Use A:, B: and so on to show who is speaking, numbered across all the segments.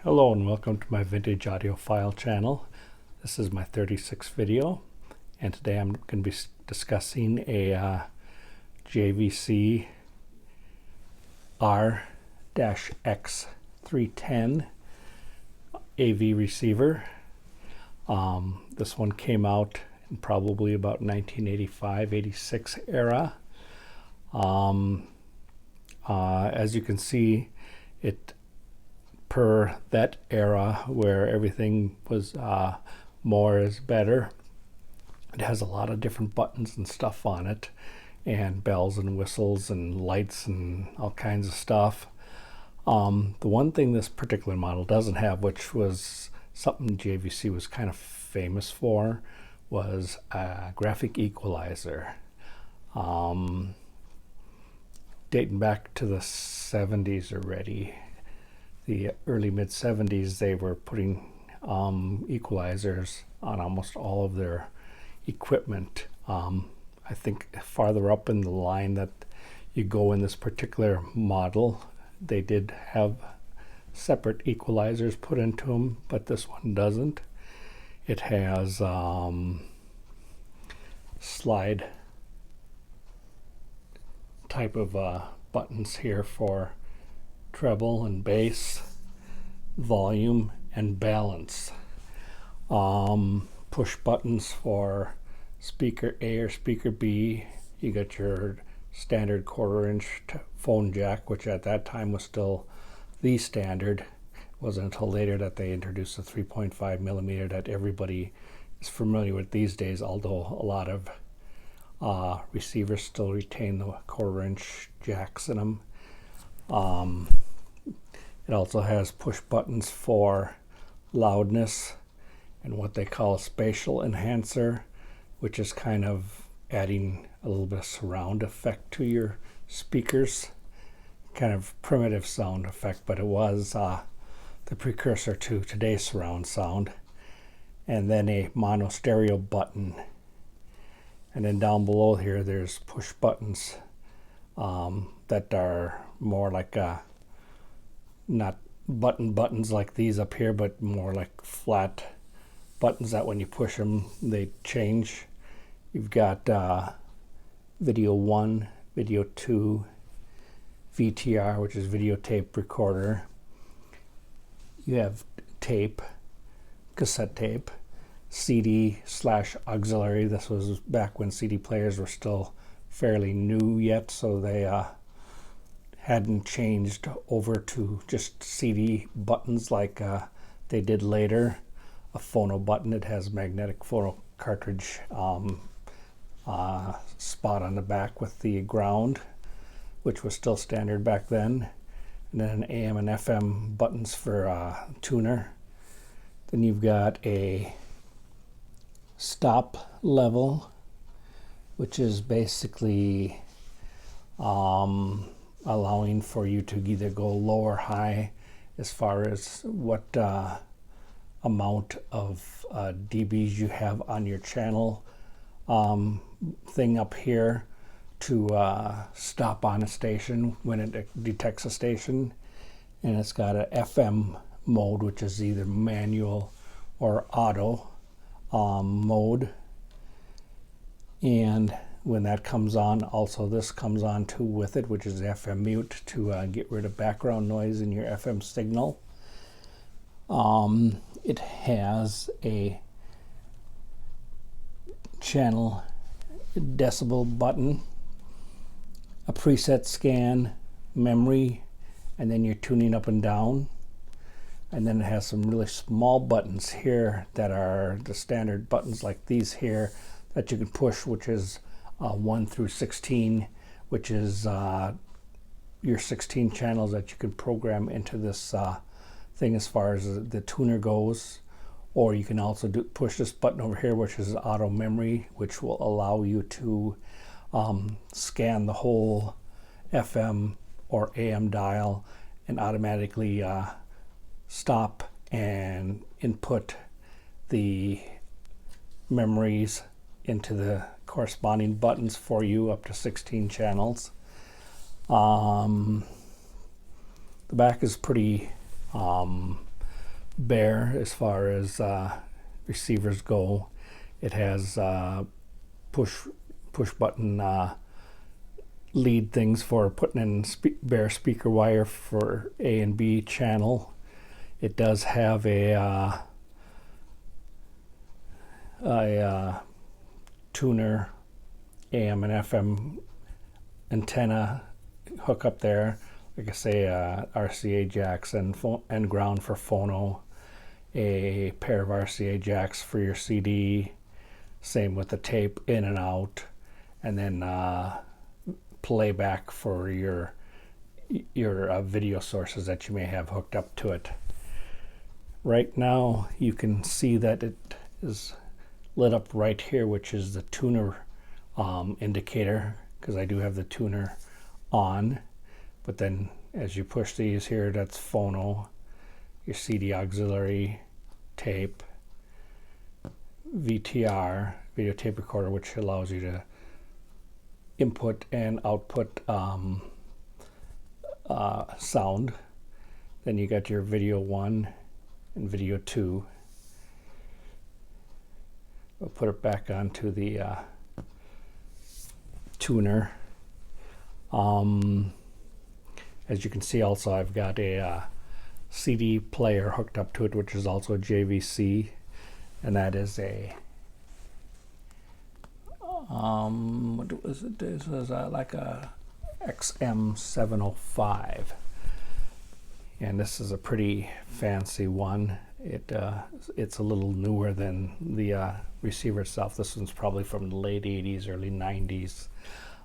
A: Hello and welcome to my vintage audiophile channel. This is my 36th video, and today I'm going to be discussing a JVC R-X310 AV receiver. This one came out in probably about 1985-86 era. As you can see, it per that era where everything was more is better. It has a lot of different buttons and stuff on it, and bells and whistles and lights and all kinds of stuff. The one thing this particular model doesn't have, which was something JVC was kind of famous for, was a graphic equalizer. Dating back to the 70s already, the early mid 70s, they were putting equalizers on almost all of their equipment. I think farther up in the line that you go in this particular model, they did have separate equalizers put into them, but this one doesn't. It has slide type of buttons here for treble and bass, volume and balance. Push buttons for speaker A or speaker B. You got your standard 1/4 inch phone jack, which at that time was still the standard. It wasn't until later that they introduced the 3.5 millimeter that everybody is familiar with these days, although a lot of receivers still retain the 1/4 inch jacks in them. It also has push buttons for loudness and what they call a spatial enhancer, which is kind of adding a little bit of surround effect to your speakers. Kind of primitive sound effect, but it was the precursor to today's surround sound. And then a mono stereo button. And then down below here, there's push buttons that are more like not buttons like these up here, but more like flat buttons that when you push them, they change. You've got video 1, video 2, VTR, which is videotape recorder. You have tape, cassette tape, CD/auxiliary. This was back when CD players were still fairly new yet, so they hadn't changed over to just CD buttons like they did later. A phono button, it has magnetic phono cartridge spot on the back with the ground, which was still standard back then. And then AM and FM buttons for tuner. Then you've got a stop level, which is basically allowing for you to either go low or high as far as what amount of dBs you have on your channel thing up here to stop on a station when it detects a station. And it's got a FM mode, which is either manual or auto mode. And when that comes on, also this comes on too with it, which is FM mute to get rid of background noise in your FM signal. It has a channel decibel button, a preset scan, memory, and then you're tuning up and down. And then it has some really small buttons here that are the standard buttons like these here that you can push, which is 1 through 16, which is your 16 channels that you can program into this thing as far as the tuner goes. Or you can also push this button over here, which is auto memory, which will allow you to scan the whole FM or AM dial and automatically stop and input the memories into the corresponding buttons for you, up to 16 channels. The back is pretty bare as far as receivers go. It has push button lead things for putting in bare speaker wire for A and B channel. It does have a tuner AM and FM antenna hook up there. Like I say, RCA jacks and ground for phono, a pair of RCA jacks for your CD, same with the tape in and out, and then playback for your video sources that you may have hooked up to it. Right now you can see that it is lit up right here, which is the tuner indicator, because I do have the tuner on. But then as you push these here, that's phono, your CD auxiliary, tape, VTR, video tape recorder, which allows you to input and output sound. Then you got your video 1 and video 2. We'll put it back onto the tuner. As you can see, also I've got a CD player hooked up to it, which is also a JVC, and that is a what was it? This was like a XM705, and this is a pretty fancy one. It's a little newer than the receiver itself. This one's probably from the late 80s, early 90s,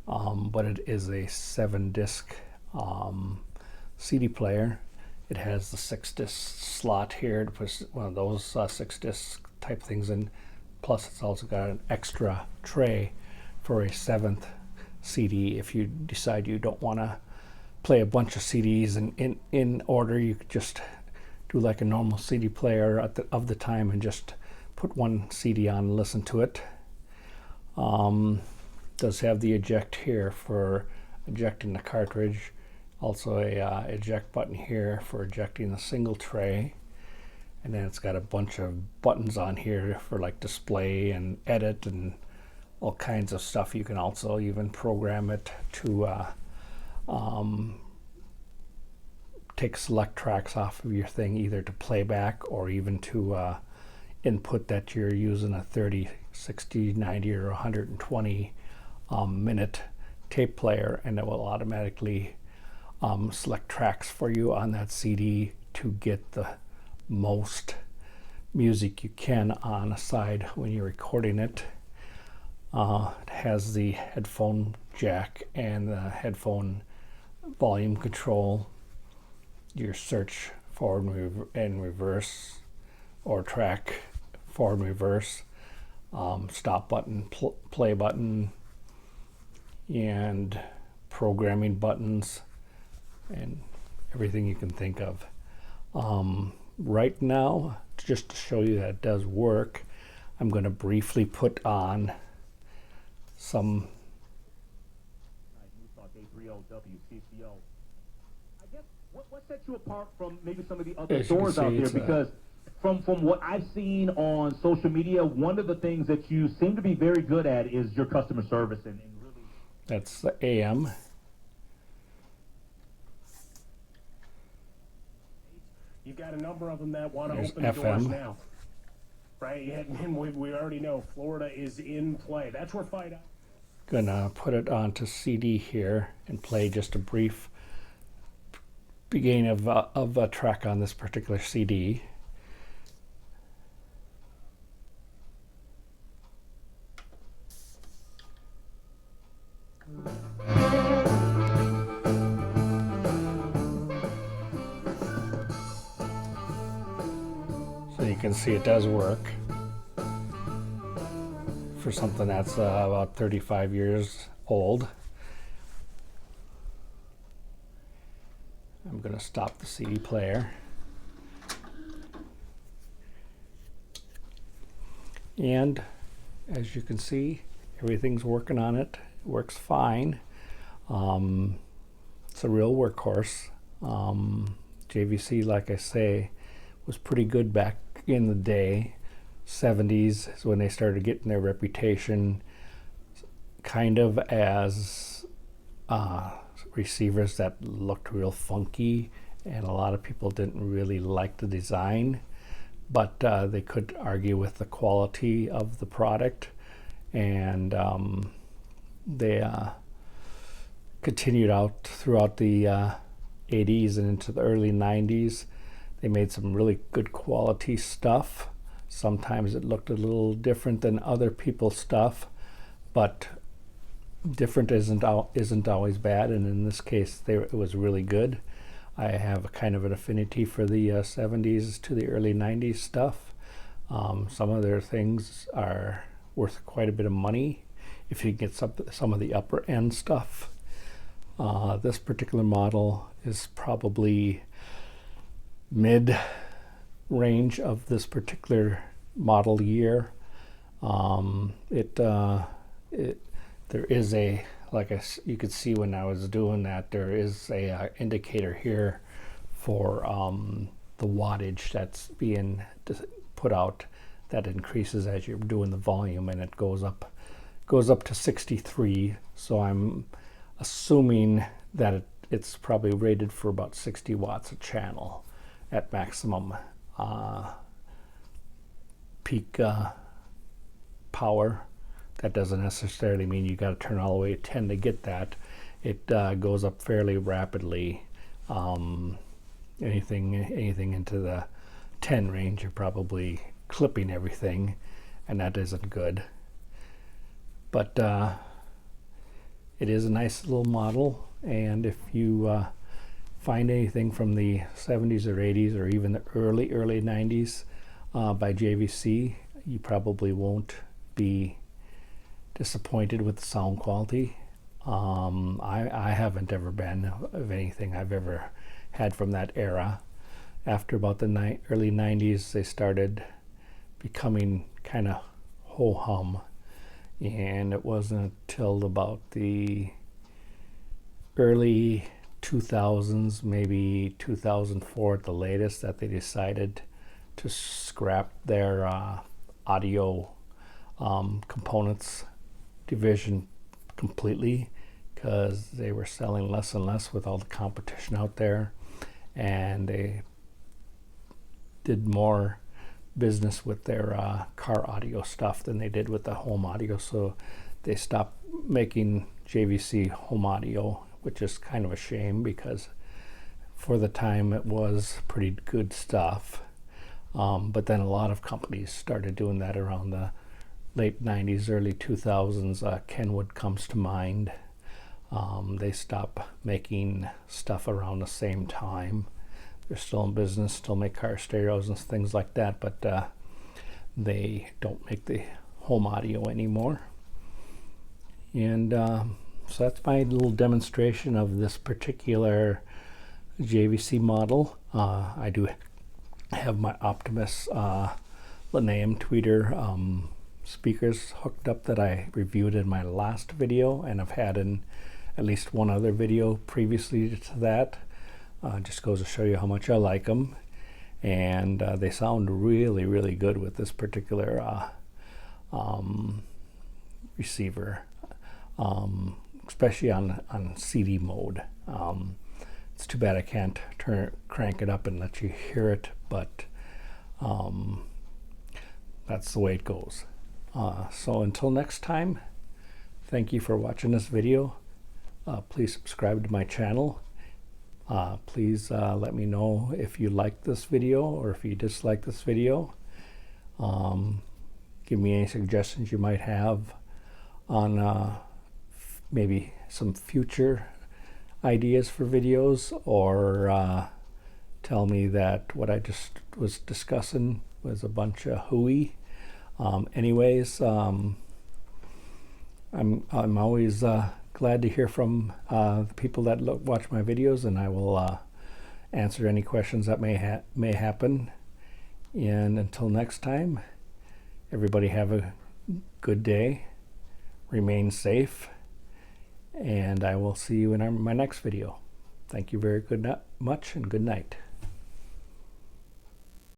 A: but it is a 7-disc CD player. It has the 6-disc slot here to put one of those 6-disc type things in. Plus, it's also got an extra tray for a 7th CD. If you decide you don't want to play a bunch of CDs in order, you could just do like a normal CD player of the time and just put one CD on and listen to it. Does have the eject here for ejecting the cartridge. Also a eject button here for ejecting the single tray. And then it's got a bunch of buttons on here for like display and edit and all kinds of stuff. You can also even program it to take select tracks off of your thing, either to playback or even to input that you're using a 30, 60, 90, or 120 minute tape player, and it will automatically select tracks for you on that CD to get the most music you can on a side when you're recording it. It has the headphone jack and the headphone volume control, your search forward and reverse, or track forward and reverse, stop button, play button, and programming buttons, and everything you can think of. Right now, just to show you that it does work, I'm going to briefly put on some
B: I guess what sets you apart from maybe some of the other stores out there? Because from what I've seen on social media, one of the things that you seem to be very good at is your customer service, and really.
A: That's the AM.
C: You've got a number of them that want to
A: There's
C: open the doors
A: FM.
C: now, right? And we already know Florida is in play. That's where Fight Out.
A: Gonna put it onto CD here and play just a brief beginning of a track on this particular CD. So you can see it does work for something that's about 35 years old. I'm going to stop the CD player. And as you can see, everything's working on it. It works fine. It's a real workhorse. JVC, like I say, was pretty good back in the day. 70s is when they started getting their reputation kind of as receivers that looked real funky, and a lot of people didn't really like the design, but they could argue with the quality of the product, and they continued out throughout the 80s and into the early 90s. They made some really good quality stuff. Sometimes it looked a little different than other people's stuff, but different isn't always bad, and in this case it was really good. I have a kind of an affinity for the 70s to the early 90s stuff. Some of their things are worth quite a bit of money if you get some of the upper end stuff. This particular model is probably mid range of this particular model year. There is a, you could see when I was doing that, there is a indicator here for the wattage that's being put out that increases as you're doing the volume, and it goes up to 63. So I'm assuming that it's probably rated for about 60 watts a channel at maximum peak power. That doesn't necessarily mean you got to turn all the way to 10 to get that. It goes up fairly rapidly. Anything into the 10 range, you're probably clipping everything, and that isn't good. But it is a nice little model, and if you find anything from the 70s or 80s or even the early 90s by JVC, you probably won't be disappointed with the sound quality. I haven't ever been of anything I've ever had from that era. After about the early 90s, they started becoming kind of ho-hum, and it wasn't until about the early 2000s, maybe 2004 at the latest, that they decided to scrap their audio components division completely, because they were selling less and less with all the competition out there, and they did more business with their car audio stuff than they did with the home audio. So they stopped making JVC home audio, which is kind of a shame, because for the time it was pretty good stuff. But then a lot of companies started doing that around the late 90s, early 2000s. Kenwood comes to mind. They stopped making stuff around the same time. They're still in business, still make car stereos and things like that, but they don't make the home audio anymore. And so that's my little demonstration of this particular JVC model. I do have my Optimus Lineum tweeter speakers hooked up that I reviewed in my last video, and I've had in at least one other video previously to that. Just goes to show you how much I like them, and they sound really, really good with this particular receiver, especially on CD mode. It's too bad I can't crank it up and let you hear it, but that's the way it goes. So until next time, thank you for watching this video. Please subscribe to my channel. Please let me know if you like this video or if you dislike this video. Give me any suggestions you might have on maybe some future ideas for videos, or tell me that what I just was discussing was a bunch of hooey. Anyways, I'm always glad to hear from the people that watch my videos, and I will answer any questions that may happen. And until next time, everybody have a good day, remain safe, and I will see you in my next video. Thank you very much, and good night.